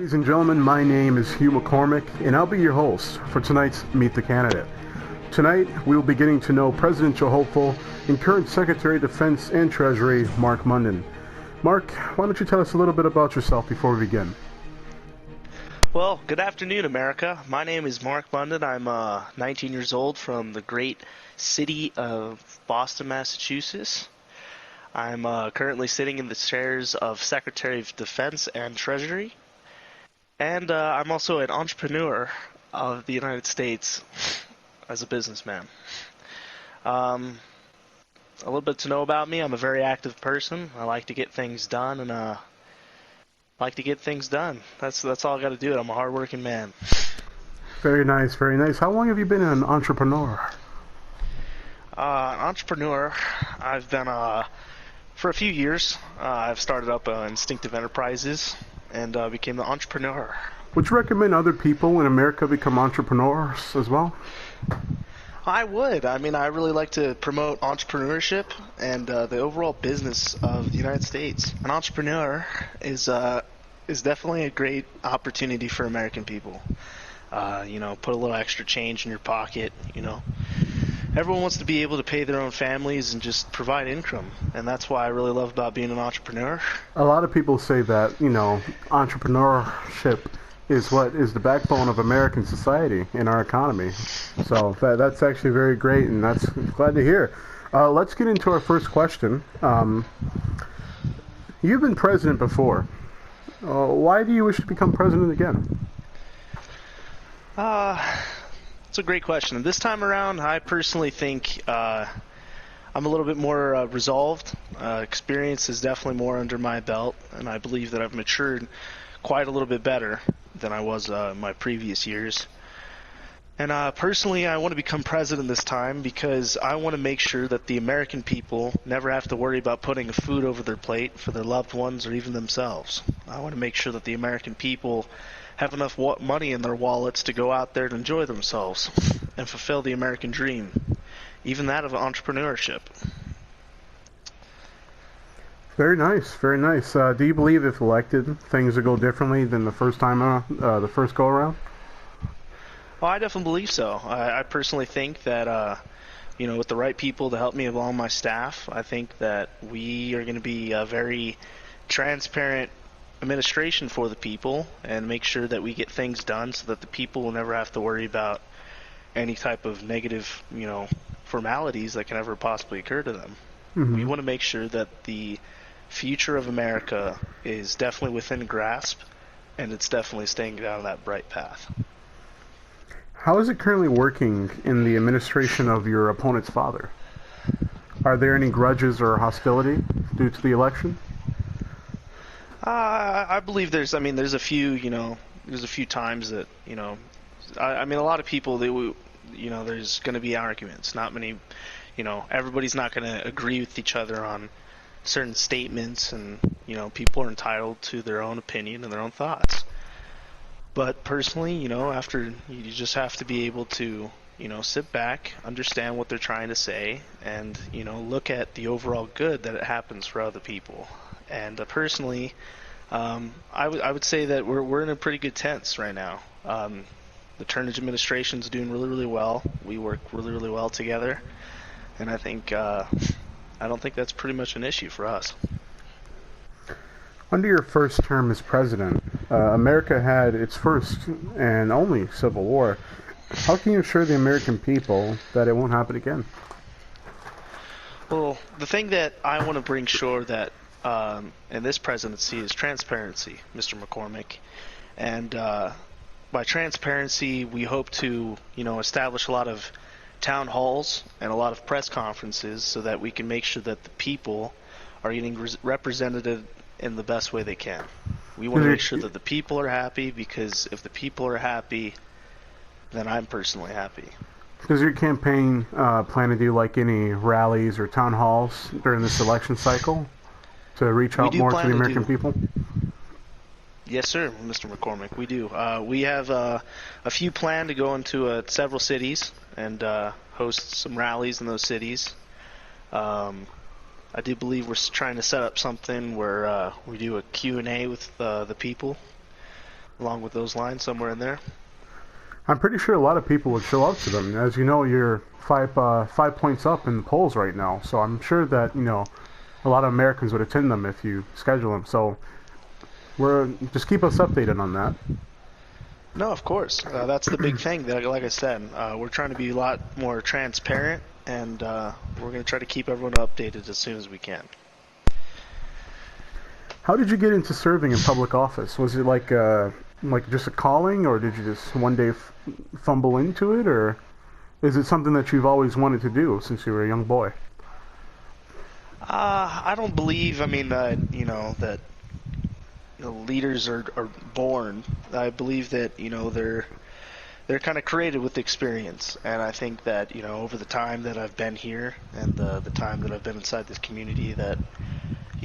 Ladies and gentlemen, my name is Hugh McCormick, and I'll be your host for tonight's Meet the Candidate. Tonight, we will be getting to know presidential hopeful and current Secretary of Defense and Treasury, Mark Munden. Mark, why don't you tell us a little bit about yourself before we begin? Well, good afternoon, America. My name is Mark Munden. I'm 19 years old from the great city of Boston, Massachusetts. I'm currently sitting in the chairs of Secretary of Defense and Treasury. And I'm also an entrepreneur of the United States as a businessman. A little bit to know about me. I'm a very active person. I like to get things done, and That's all I got to do. I'm a hardworking man. Very nice, very nice. How long have you been an entrepreneur? An entrepreneur, I've been for a few years. I've started up Instinctive Enterprises and became an entrepreneur. Would you recommend other people in America become entrepreneurs as well? I would. I mean, I really like to promote entrepreneurship and the overall business of the United States. An entrepreneur is definitely a great opportunity for American people. Put a little extra change in your pocket, Everyone wants to be able to pay their own families and just provide income, and that's why I really love about being an entrepreneur. A lot of people say that, entrepreneurship is what is the backbone of American society and our economy. So that's actually very great, and that's glad to hear. Let's get into our first question. You've been president before. Why do you wish to become president again? It's a great question. This time around, I personally think I'm a little bit more resolved. Experience is definitely more under my belt, and I believe that I've matured quite a little bit better than I was in my previous years. And personally, I want to become president this time because I want to make sure that the American people never have to worry about putting food over their plate for their loved ones or even themselves. I want to make sure that the American people have enough money in their wallets to go out there and enjoy themselves and fulfill the American dream, even that of entrepreneurship. Very nice, very nice. Do you believe if elected, things will go differently than the first go around? Well, I definitely believe so. I personally think that, with the right people to help me along my staff, I think that we are going to be a very transparent administration for the people and make sure that we get things done so that the people will never have to worry about any type of negative, formalities that can ever possibly occur to them. Mm-hmm. We want to make sure that the future of America is definitely within grasp, and it's definitely staying down that bright path. How is it currently working in the administration of your opponent's father? Are there any grudges or hostility due to the election? I believe there's a few times that, a lot of people, there's going to be arguments. Not many, everybody's not going to agree with each other on certain statements, and, people are entitled to their own opinion and their own thoughts. But personally, after you just have to be able to, sit back, understand what they're trying to say, and, look at the overall good that it happens for other people. And personally, I would say that we're in a pretty good tense right now. The Turnage administration's doing really, really well. We work really, really well together, and I think I don't think that's pretty much an issue for us. Under your first term as president, America had its first and only civil war. How can you assure the American people that it won't happen again? Well, the thing that I want to bring sure that in this presidency is transparency, Mr. McCormick. And by transparency, we hope to, establish a lot of town halls and a lot of press conferences so that we can make sure that the people are getting represented in the best way they can. We want to make sure that the people are happy, because if the people are happy, then I'm personally happy. Does your campaign plan to do like any rallies or town halls during this election cycle to reach out more to the American people? Yes, sir, Mr. McCormick, we do. We have a few planned to go into several cities and host some rallies in those cities. I do believe we're trying to set up something where we do a Q&A with the people, along with those lines, somewhere in there. I'm pretty sure a lot of people would show up to them. As you know, you're 5 points up in the polls right now, so I'm sure that a lot of Americans would attend them if you schedule them. So just keep us updated on that. No, of course. That's the big thing. Like I said, we're trying to be a lot more transparent, and we're going to try to keep everyone updated as soon as we can. How did you get into serving in public office? Was it like just a calling, or did you just one day fumble into it, or is it something that you've always wanted to do since you were a young boy? I don't believe, that leaders are born. I believe that, they're kind of created with experience. And I think that, over the time that I've been here and the time that I've been inside this community, that,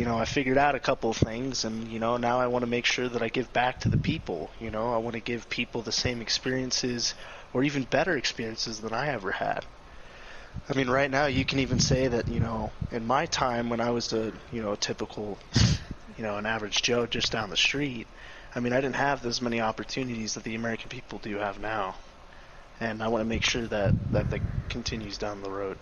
I figured out a couple of things, and, now I want to make sure that I give back to the people. I want to give people the same experiences or even better experiences than I ever had. I mean, right now you can even say that, in my time when I was a typical, an average Joe just down the street, I didn't have as many opportunities that the American people do have now. And I want to make sure that continues down the road.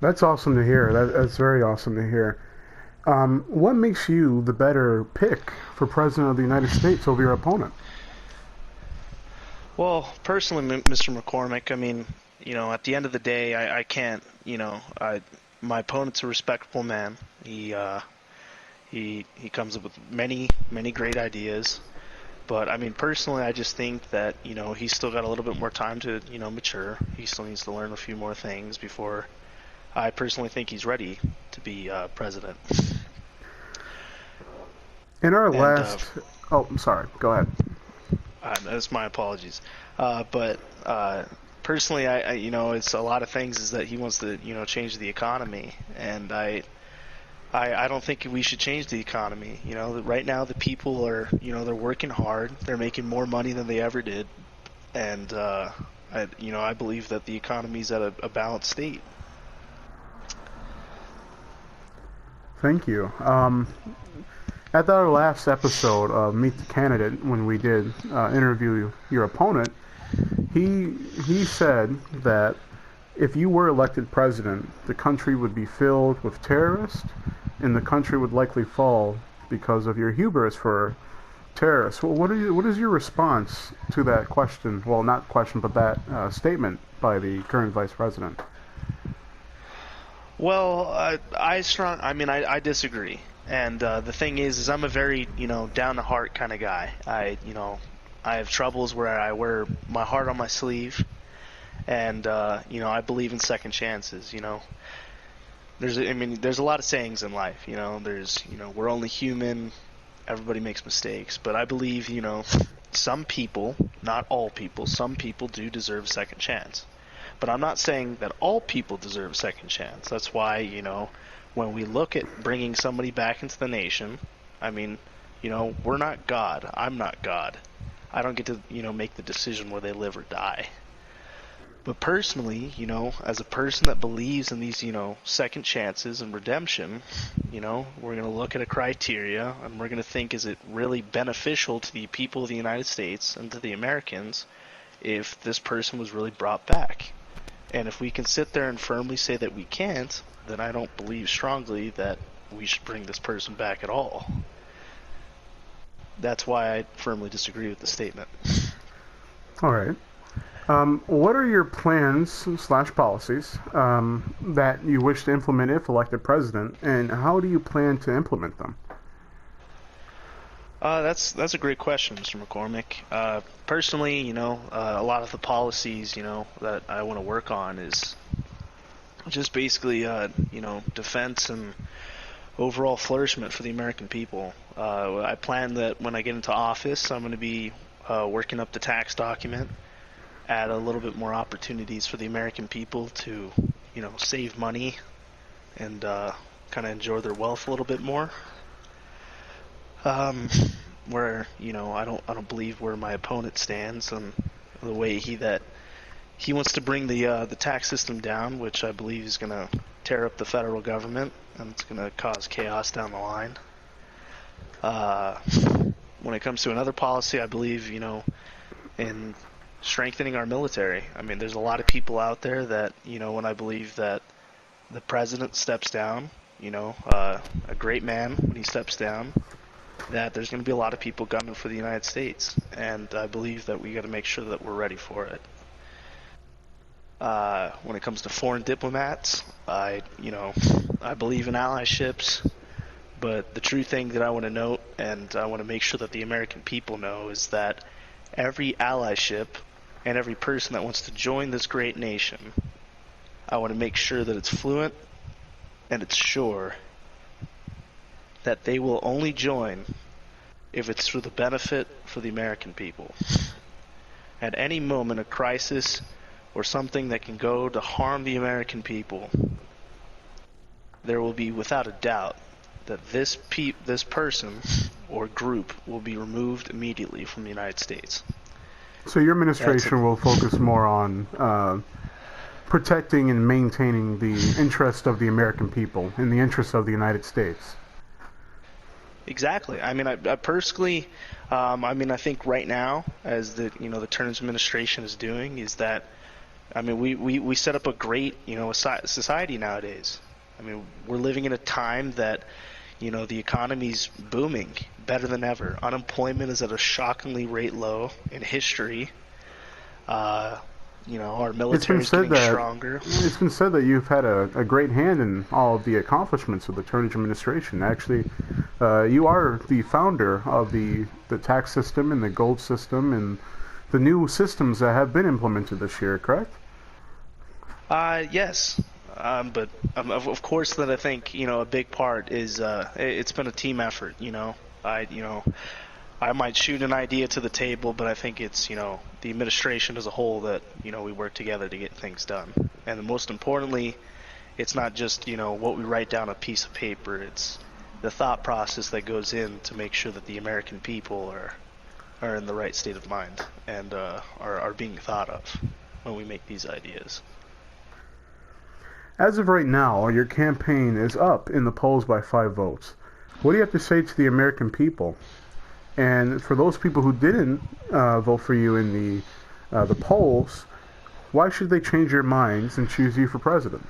That's awesome to hear. That's very awesome to hear. What makes you the better pick for President of the United States over your opponent? Well, personally, Mr. McCormick, at the end of the day, I can't, my opponent's a respectable man. He comes up with many, many great ideas. But, personally, I just think that, he's still got a little bit more time to, mature. He still needs to learn a few more things before I personally think he's ready to be president. In our last... I'm sorry. Go ahead. That's my apologies. But personally, I it's a lot of things is that he wants to, change the economy. And I don't think we should change the economy. Right now the people are, they're working hard. They're making more money than they ever did. And, I believe that the economy's at a balanced state. Thank you. At our last episode of Meet the Candidate, when we did interview your opponent, he said that if you were elected president, the country would be filled with terrorists, and the country would likely fall because of your hubris for terrorists. Well, what is your response to that question? Well, not question, but that statement by the current vice president? Well, I disagree. And the thing is I'm a very, down to heart kind of guy. I have troubles where I wear my heart on my sleeve, and I believe in second chances. There's a lot of sayings in life. There's we're only human. Everybody makes mistakes, but I believe some people, not all people, some people do deserve a second chance. But I'm not saying that all people deserve a second chance. That's why, when we look at bringing somebody back into the nation, we're not God. I'm not God. I don't get to, make the decision where they live or die. But personally, as a person that believes in these, second chances and redemption, we're going to look at a criteria and we're going to think, is it really beneficial to the people of the United States and to the Americans if this person was really brought back? And if we can sit there and firmly say that we can't, then I don't believe strongly that we should bring this person back at all. That's why I firmly disagree with the statement. All right. What are your plans / policies that you wish to implement if elected president, and how do you plan to implement them? That's a great question, Mr. McCormick. Personally, a lot of the policies, that I want to work on is just basically, defense and overall flourishment for the American people. I plan that when I get into office, I'm going to be working up the tax document, add a little bit more opportunities for the American people to, save money and kind of enjoy their wealth a little bit more. Where I don't believe where my opponent stands and the way he wants to bring the tax system down, which I believe is going to tear up the federal government and it's going to cause chaos down the line. when it comes to another policy, I believe, in strengthening our military. I mean, there's a lot of people out there that, when I believe that the president steps down, a great man, when he steps down, that there's going to be a lot of people gunning for the United States. And I believe that we got to make sure that we're ready for it. When it comes to foreign diplomats, I believe in allyships, but the true thing that I want to note, and I want to make sure that the American people know, is that every allyship and every person that wants to join this great nation, I want to make sure that it's fluent and it's sure that they will only join if it's for the benefit for the American people. At any moment, a crisis or something that can go to harm the American people, there will be, without a doubt, that this person or group will be removed immediately from the United States. So your administration will focus more on protecting and maintaining the interest of the American people in the interest of the United States. Exactly. I mean, I personally, I think right now, as the Turner's administration is doing, is that, we set up a great, society nowadays. I mean, we're living in a time that, the economy's booming better than ever. Unemployment is at a shockingly rate low in history. Our military is getting stronger. It's been said that you've had a great hand in all of the accomplishments of the Turner administration. Actually, you are the founder of the tax system and the gold system and the new systems that have been implemented this year, correct? Yes. But of course, that I think a big part is it's been a team effort. I might shoot an idea to the table, but I think it's the administration as a whole that we work together to get things done. And most importantly, it's not just what we write down on a piece of paper. It's the thought process that goes in to make sure that the American people are in the right state of mind and are being thought of when we make these ideas. As of right now, your campaign is up in the polls by 5 votes. What do you have to say to the American people? And for those people who didn't vote for you in the polls, why should they change their minds and choose you for president?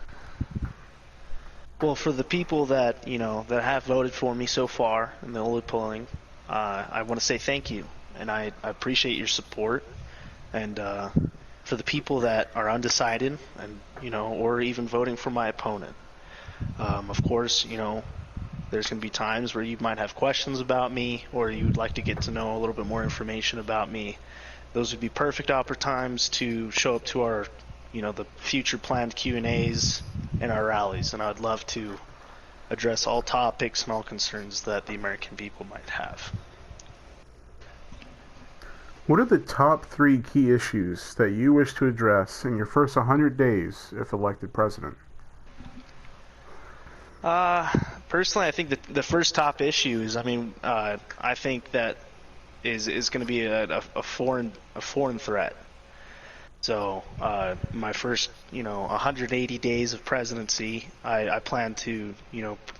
Well, for the people that that have voted for me so far in the early polling, I want to say thank you, and I appreciate your support. And for the people that are undecided and or even voting for my opponent, of course, there's going to be times where you might have questions about me or you'd like to get to know a little bit more information about me. Those would be perfect times to show up to our the future planned Q&As and our rallies, and I'd love to address all topics and all concerns that the American people might have. What are the top 3 key issues that you wish to address in your first 100 days if elected president? Personally, I think that the first top issue is, I think that is going to be a foreign threat. So my first 180 days of presidency, I plan to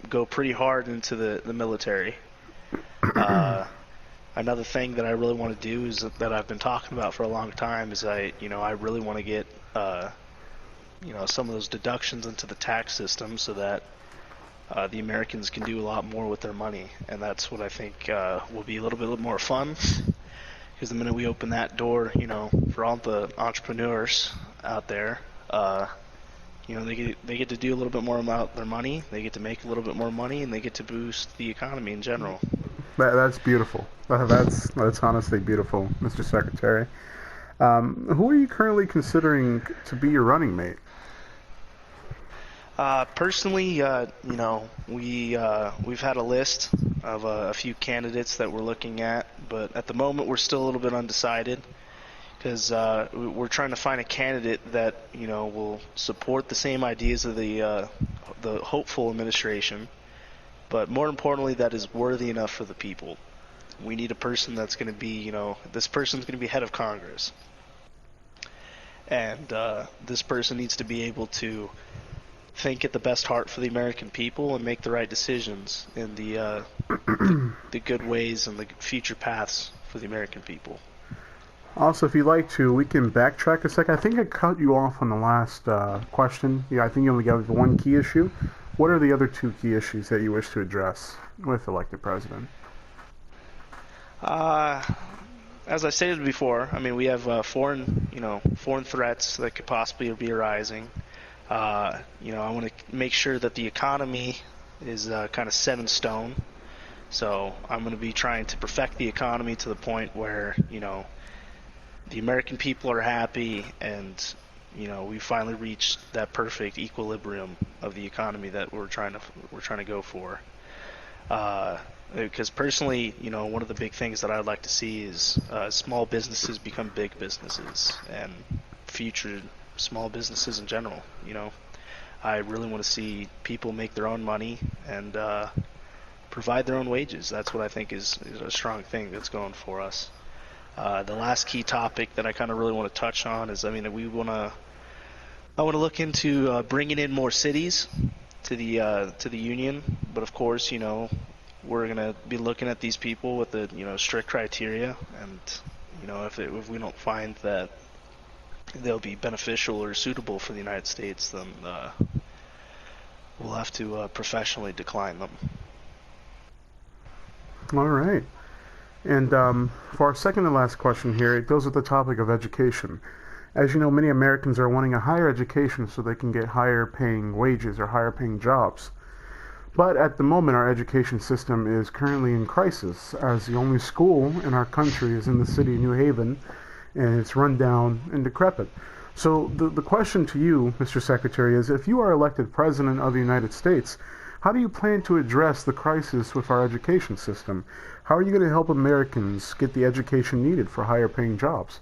go pretty hard into the military. Another thing that I really want to do is that I've been talking about for a long time is I really want to get some of those deductions into the tax system so that the Americans can do a lot more with their money, and that's what I think will be a little bit more fun. Because the minute we open that door, for all the entrepreneurs out there, they get to do a little bit more about their money. They get to make a little bit more money, and they get to boost the economy in general. That's beautiful. That's honestly beautiful, Mr. Secretary. Who are you currently considering to be your running mate? Personally, we've had a list of a few candidates that we're looking at, but at the moment we're still a little bit undecided because we're trying to find a candidate that will support the same ideas of the hopeful administration, but more importantly, that is worthy enough for the people. We need a person that's going to be, this person's going to be head of Congress, and this person needs to be able to think at the best heart for the American people and make the right decisions in the good ways and the future paths for the American people. Also, if you'd like to, we can backtrack a second. I think I cut you off on the last question. Yeah, I think you only got one key issue. What are the other two key issues that you wish to address with elected president? As I stated before, I mean, we have foreign threats that could possibly be arising. I want to make sure that the economy is kind of set in stone. So I'm going to be trying to perfect the economy to the point where, the American people are happy and, we finally reached that perfect equilibrium of the economy that we're trying to go for. Because personally, one of the big things that I'd like to see is small businesses become big businesses and future small businesses in general. I really want to see people make their own money and provide their own wages. That's what I think is a strong thing that's going for us. The last key topic that I kind of really want to touch on is, I want to look into bringing in more cities to the union, but of course, we're going to be looking at these people with the strict criteria, and if we don't find that they'll be beneficial or suitable for the United States, then we'll have to professionally decline them. All right. And for our second and last question here, it goes with the topic of education. As you know, many Americans are wanting a higher education so they can get higher paying wages or higher paying jobs. But at the moment, our education system is currently in crisis, as the only school in our country is in the city of New Haven, and it's run down and decrepit. So the question to you, Mr. Secretary, is if you are elected President of the United States, how do you plan to address the crisis with our education system? How are you going to help Americans get the education needed for higher paying jobs?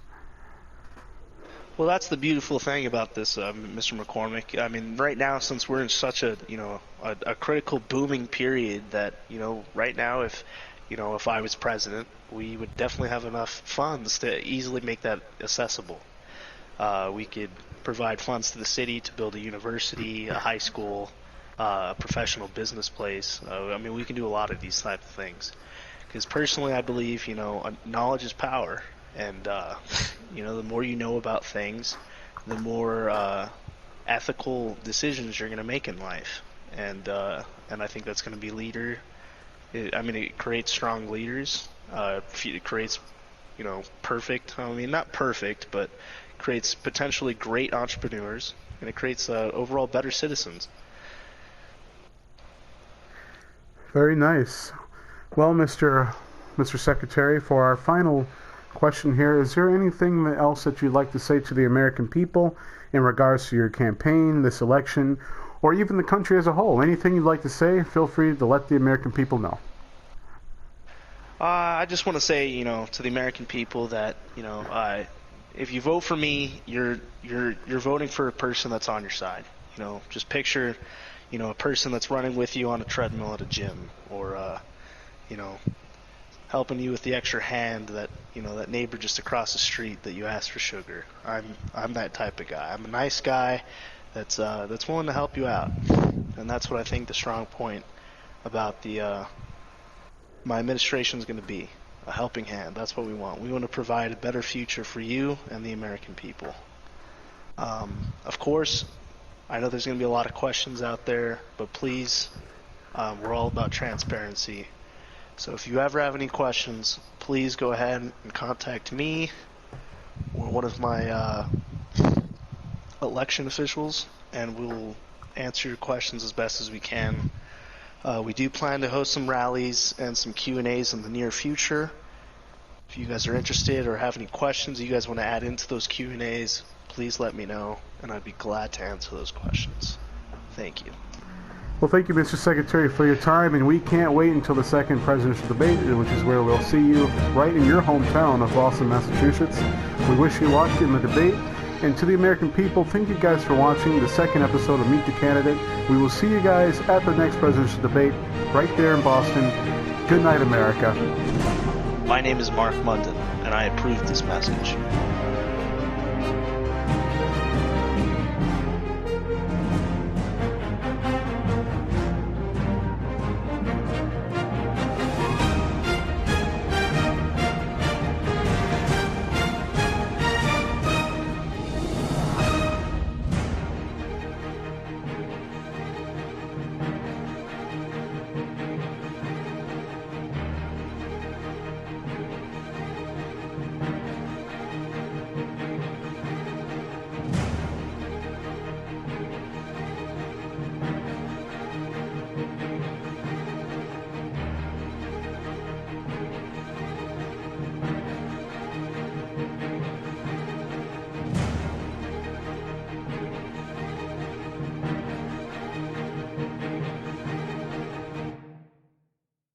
Well, that's the beautiful thing about this, Mr. McCormick. I mean, right now, since we're in such a critical booming period that, right now, if I was president, we would definitely have enough funds to easily make that accessible. We could provide funds to the city to build a university, a high school, a professional business place. We can do a lot of these types of things. Because personally, I believe, knowledge is power. And, the more you know about things, the more ethical decisions you're going to make in life. And I think that's going to be it creates strong leaders. It creates, perfect, not perfect, but creates potentially great entrepreneurs. And it creates overall better citizens. Very nice. Well, Mr. Secretary, for our final question here, is there anything else that you'd like to say to the American people in regards to your campaign, this election, or even the country as a whole? Anything you'd like to say, feel free to let the American people know. I just want to say, to the American people that, if you vote for me, you're voting for a person that's on your side. Just picture, a person that's running with you on a treadmill at a gym, or, helping you with the extra hand that, that neighbor just across the street that you asked for sugar. I'm that type of guy. I'm a nice guy that's willing to help you out. And that's what I think the strong point about my administration is going to be. A helping hand. That's what we want. We want to provide a better future for you and the American people. Of course, I know there's going to be a lot of questions out there, but please, we're all about transparency. So if you ever have any questions, please go ahead and contact me or one of my election officials, and we'll answer your questions as best as we can. We do plan to host some rallies and some Q&As in the near future. If you guys are interested or have any questions you guys want to add into those Q&As, please let me know, and I'd be glad to answer those questions. Thank you. Well, thank you, Mr. Secretary, for your time, and we can't wait until the second presidential debate, which is where we'll see you right in your hometown of Boston, Massachusetts. We wish you luck in the debate, and to the American people, thank you guys for watching the second episode of Meet the Candidate. We will see you guys at the next presidential debate right there in Boston. Good night, America. My name is Mark Munden, and I approve this message.